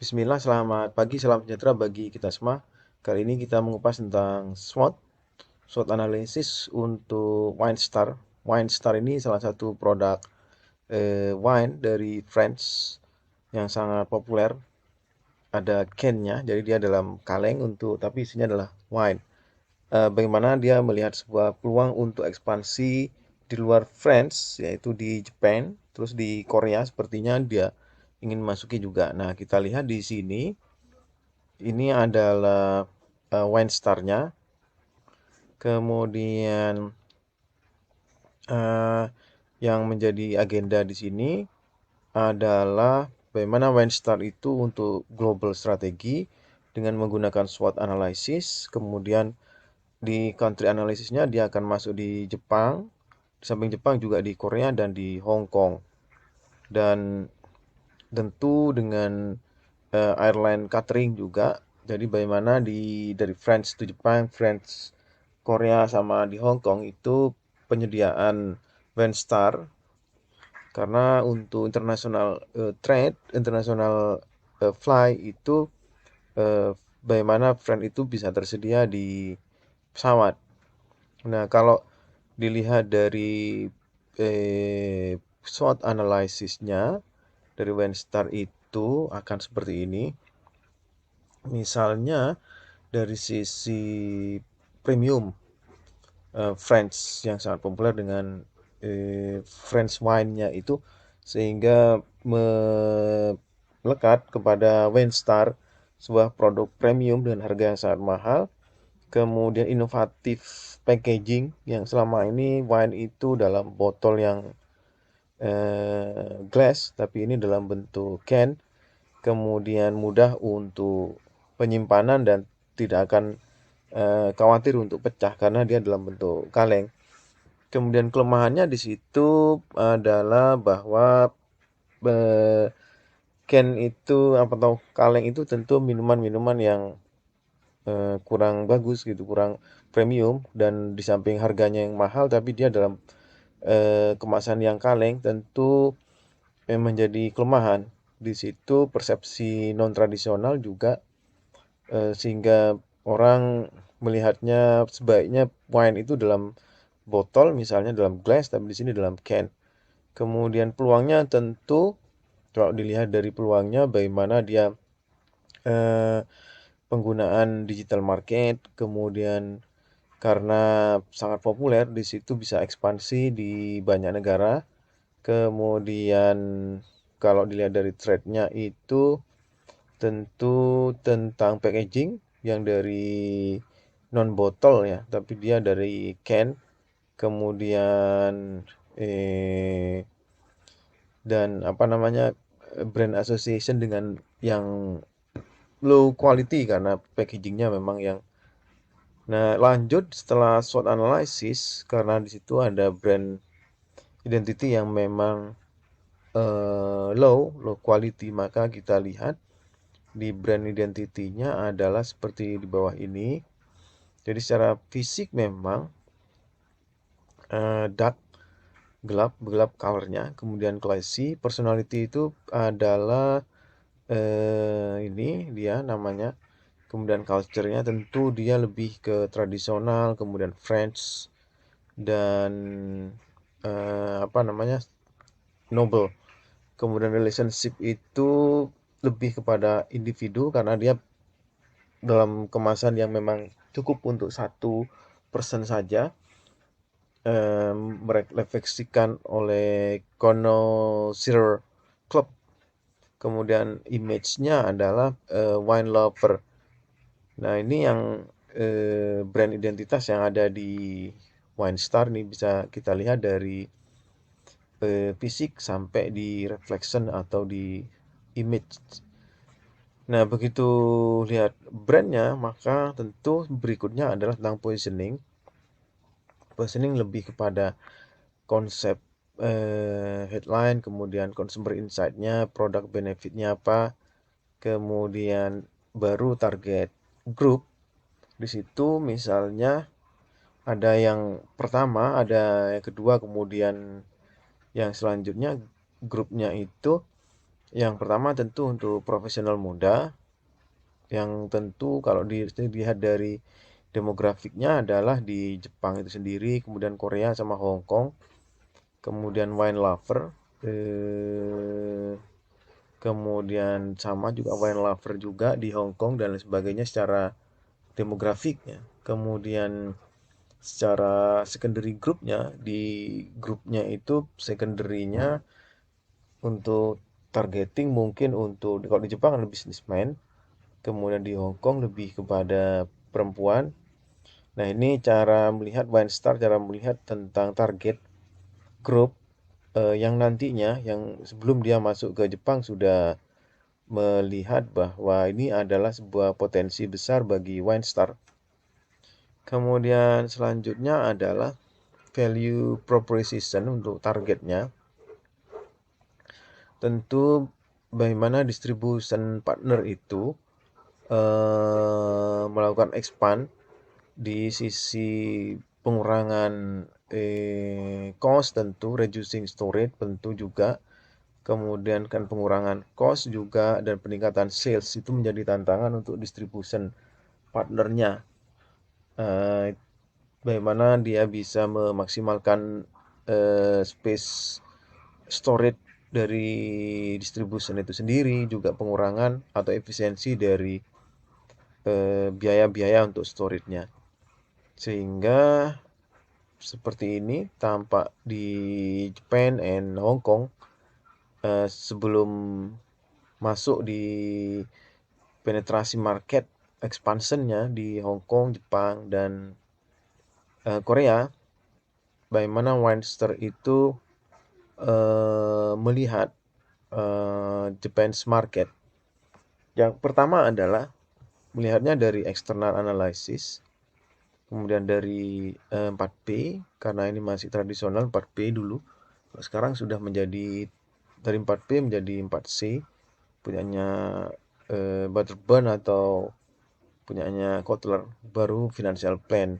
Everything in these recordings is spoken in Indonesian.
Bismillah, selamat pagi, salam sejahtera bagi kita semua. Kali ini kita mengupas tentang SWOT analysis untuk Wine Star. Wine Star ini salah satu produk wine dari France yang sangat populer. Ada can-nya, jadi dia dalam kaleng tapi isinya adalah wine. Bagaimana dia melihat sebuah peluang untuk ekspansi di luar France, yaitu di Jepang, terus di Korea sepertinya dia ingin masuki juga. Nah, kita lihat di sini. Ini adalah wine star-nya. Kemudian eh, yang menjadi agenda di sini adalah bagaimana wine star itu untuk global strategi dengan menggunakan SWOT analysis. Kemudian di country analysisnya dia akan masuk di Jepang, di samping Jepang juga di Korea dan di Hong Kong. Dan tentu dengan airline catering juga. Jadi bagaimana dari France to Jepang, France, Korea sama di Hong Kong itu penyediaan Wenstar karena untuk international trade, international fly itu eh, bagaimana friend itu bisa tersedia di pesawat. Nah, kalau dilihat dari SWOT analysisnya dari Wenstar itu akan seperti ini. Misalnya dari sisi premium French yang sangat populer dengan French wine-nya itu sehingga melekat kepada Winstar sebuah produk premium dengan harga yang sangat mahal, kemudian inovatif packaging yang selama ini wine itu dalam botol yang glass tapi ini dalam bentuk can, kemudian mudah untuk penyimpanan dan tidak akan khawatir untuk pecah karena dia dalam bentuk kaleng. Kemudian kelemahannya di situ adalah bahwa eh, can itu atau kaleng itu tentu minuman-minuman yang kurang bagus gitu, kurang premium dan di samping harganya yang mahal tapi dia dalam kemasan yang kaleng tentu menjadi kelemahan. Di situ persepsi non tradisional juga sehingga orang melihatnya sebaiknya wine itu dalam botol misalnya dalam glass tapi di sini dalam can. Kemudian peluangnya tentu kalau dilihat dari peluangnya bagaimana dia eh, penggunaan digital market, kemudian karena sangat populer di situ bisa ekspansi di banyak negara. Kemudian kalau dilihat dari trade-nya itu tentu tentang packaging yang dari non botol ya, tapi dia dari can. Kemudian eh dan apa namanya brand association dengan yang low quality karena packagingnya memang yang. Nah, lanjut setelah SWOT analysis karena di situ ada brand identity yang memang low quality, maka kita lihat di brand identity-nya adalah seperti di bawah ini. Jadi secara fisik memang dark, gelap gelap colornya, kemudian classy. Personality itu adalah ini dia namanya. Kemudian culture-nya tentu dia lebih ke tradisional, kemudian French dan apa namanya noble. Kemudian relationship itu lebih kepada individu karena dia dalam kemasan yang memang cukup untuk satu person saja, merefleksikan oleh connoisseur club. Kemudian image-nya adalah wine lover. Nah, ini yang brand identitas yang ada di Wine Star nih bisa kita lihat dari fisik sampai di reflection atau di image. Nah, begitu lihat brandnya, maka tentu berikutnya adalah tentang positioning. Positioning lebih kepada konsep headline, kemudian consumer insight-nya, produk benefit-nya apa, kemudian baru target group. Di situ misalnya ada yang pertama, ada yang kedua, kemudian yang selanjutnya grupnya itu Yang pertama tentu untuk profesional muda, yang tentu kalau dilihat dari demografiknya adalah di Jepang itu sendiri, kemudian Korea sama Hong Kong, kemudian wine lover, eh, kemudian sama juga wine lover juga di Hong Kong dan lain sebagainya secara demografiknya. Kemudian secara secondary groupnya, di grupnya itu secondary-nya untuk targeting mungkin untuk kalau di Jepang ada businessman, kemudian di Hong Kong lebih kepada perempuan. Nah, ini cara melihat Wine Star, cara melihat tentang target grup yang nantinya yang sebelum dia masuk ke Jepang sudah melihat bahwa ini adalah sebuah potensi besar bagi Wine Star. Kemudian selanjutnya adalah value proposition untuk targetnya. Tentu bagaimana distribution partner itu melakukan expand di sisi pengurangan cost, tentu reducing storage tentu juga, kemudian kan pengurangan cost juga dan peningkatan sales itu menjadi tantangan untuk distribution partnernya. Bagaimana dia bisa memaksimalkan space storage dari distribution itu sendiri, juga pengurangan atau efisiensi dari biaya-biaya untuk storage-nya. Sehingga seperti ini tampak di Japan and Hong Kong sebelum masuk di penetrasi market expansionnya di Hong Kong, Jepang, dan Korea. Bagaimana Winester itu melihat Japan's market. Yang pertama adalah melihatnya dari external analysis, kemudian dari 4P, karena ini masih tradisional 4P dulu. Sekarang sudah menjadi dari 4P menjadi 4C, punyanya Butterburn atau punyanya Kotler, baru financial plan.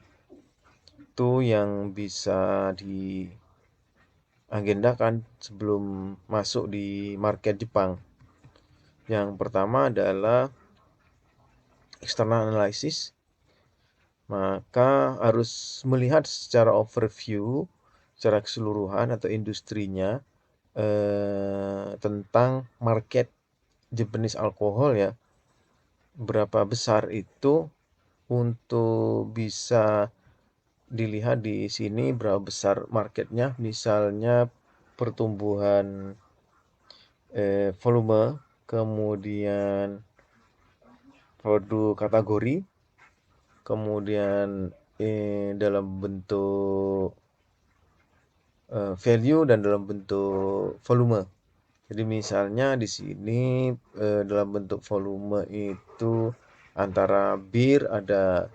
Itu yang bisa diagendakan sebelum masuk di market Jepang. Yang pertama adalah external analysis, maka harus melihat secara overview, secara keseluruhan atau industrinya tentang market jenis alkohol ya. Berapa besar itu untuk bisa dilihat di sini berapa besar marketnya, misalnya pertumbuhan volume, kemudian produk kategori, kemudian dalam bentuk value dan dalam bentuk volume. Jadi misalnya di sini dalam bentuk volume itu antara bir, ada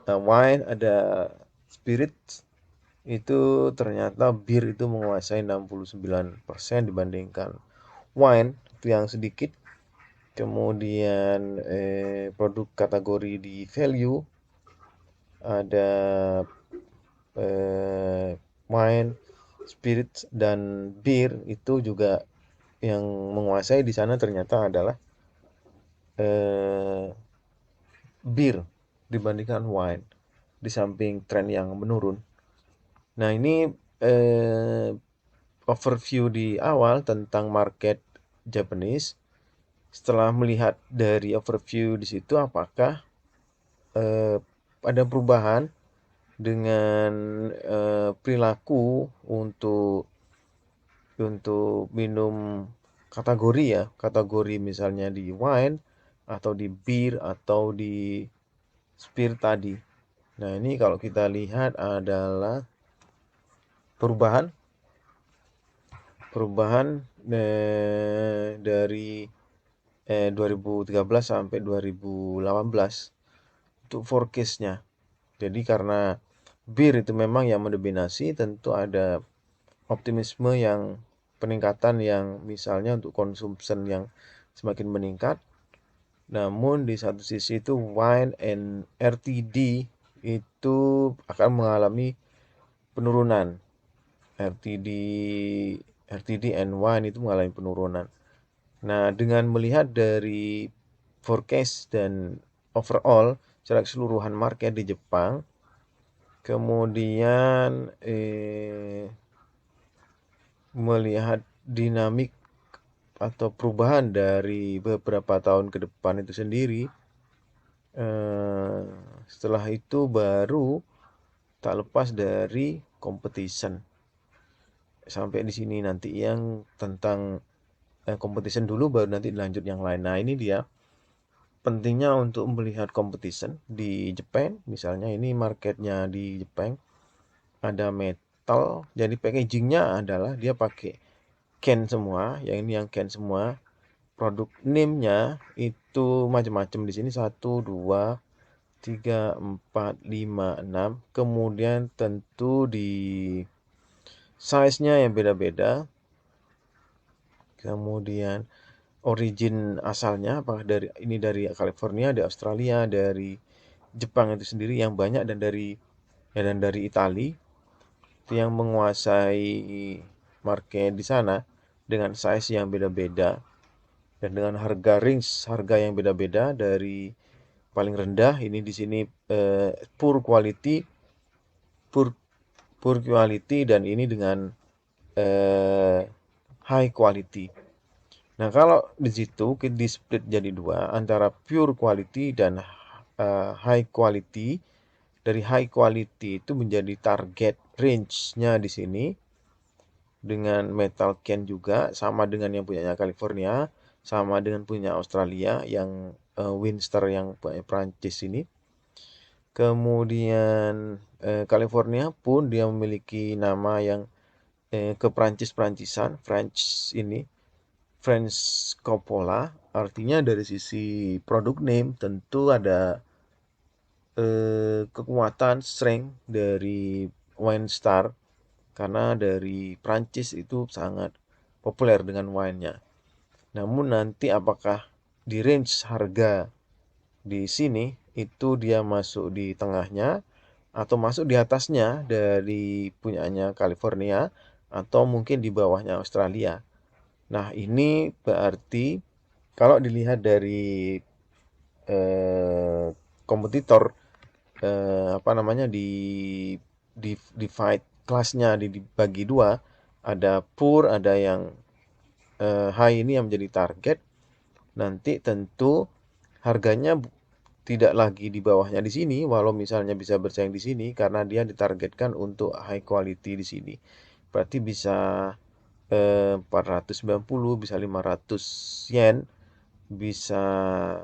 wine, ada spirit. Itu ternyata bir itu menguasai 69% dibandingkan wine itu yang sedikit. Kemudian produk kategori di value ada wine, spirit, dan bir itu juga yang menguasai di sana ternyata adalah bir dibandingkan wine, di samping tren yang menurun. Nah, ini overview di awal tentang market Japanese. Setelah melihat dari overview di situ, apakah ada perubahan dengan perilaku untuk minum kategori ya, kategori misalnya di wine atau di bir atau di spirit tadi. Nah, ini kalau kita lihat adalah perubahan dari 2013 sampai 2018 untuk forecast-nya. Jadi karena bir itu memang yang mendominasi, tentu ada optimisme yang peningkatan yang misalnya untuk consumption yang semakin meningkat. Namun di satu sisi itu wine and RTD itu akan mengalami penurunan. RTD and wine itu mengalami penurunan. Nah, dengan melihat dari forecast dan overall secara keseluruhan market di Jepang, kemudian melihat dinamik atau perubahan dari beberapa tahun ke depan itu sendiri, eh, setelah itu baru tak lepas dari competition. Sampai di sini nanti yang tentang competition dulu baru nanti lanjut yang lain. Nah, ini dia pentingnya untuk melihat competition di Jepang. Misalnya ini marketnya di Jepang ada metal, jadi packagingnya adalah dia pakai can semua, yang ini yang can semua. Produk name-nya itu macam-macam di sini 1, 2, 3, 4, 5, 6. Kemudian tentu di size-nya yang beda-beda. Kemudian origin asalnya apakah dari California, dari Australia, dari Jepang itu sendiri yang banyak dan dari Italia itu yang menguasai market di sana dengan size yang beda-beda dan dengan harga yang beda-beda dari paling rendah ini di sini poor quality, poor poor quality dan ini dengan eh, high quality. Nah, kalau di situ kita di split jadi dua antara pure quality dan high quality. Dari high quality itu menjadi target range-nya di sini dengan metal can juga sama dengan yang punyanya California, sama dengan punya Australia yang Winster yang punya Prancis ini. Kemudian California pun dia memiliki nama yang ke-Prancis-Prancisan, French ini, French Coppola. Artinya dari sisi produk name tentu ada kekuatan strength dari Winstar karena dari Prancis itu sangat populer dengan wine-nya. Namun nanti apakah di range harga di sini itu dia masuk di tengahnya atau masuk di atasnya dari punyanya California atau mungkin di bawahnya Australia. Nah, ini berarti kalau dilihat dari kompetitor apa namanya di divide kelasnya dibagi dua, ada poor, ada yang high ini yang menjadi target. Nanti tentu harganya tidak lagi di bawahnya di sini, walau misalnya bisa bersaing di sini karena dia ditargetkan untuk high quality di sini. Berarti bisa 490, bisa 500 yen, bisa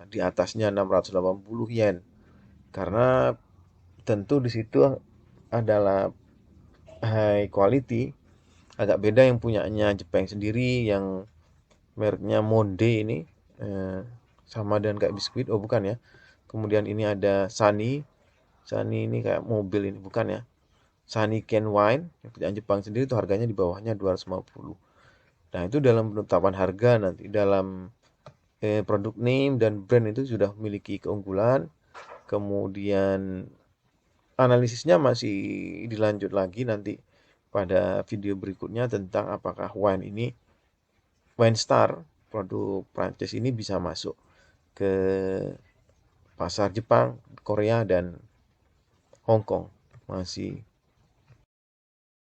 di atasnya 680 yen. Karena tentu di situ adalah high quality, agak beda yang punyanya Jepang sendiri yang mereknya Monde ini eh, sama dengan kayak biskuit. Oh, bukan ya. Kemudian ini ada Sunny. Sunny ini kayak mobil ini, bukan ya. Sunny Ken Wine yang punya Jepang sendiri itu harganya di bawahnya 250. Nah, itu dalam penetapan harga nanti dalam produk name dan brand itu sudah memiliki keunggulan. Kemudian analisisnya masih dilanjut lagi nanti pada video berikutnya tentang apakah wine ini, Wine Star, produk Prancis ini bisa masuk ke pasar Jepang, Korea, dan Hong Kong. Masih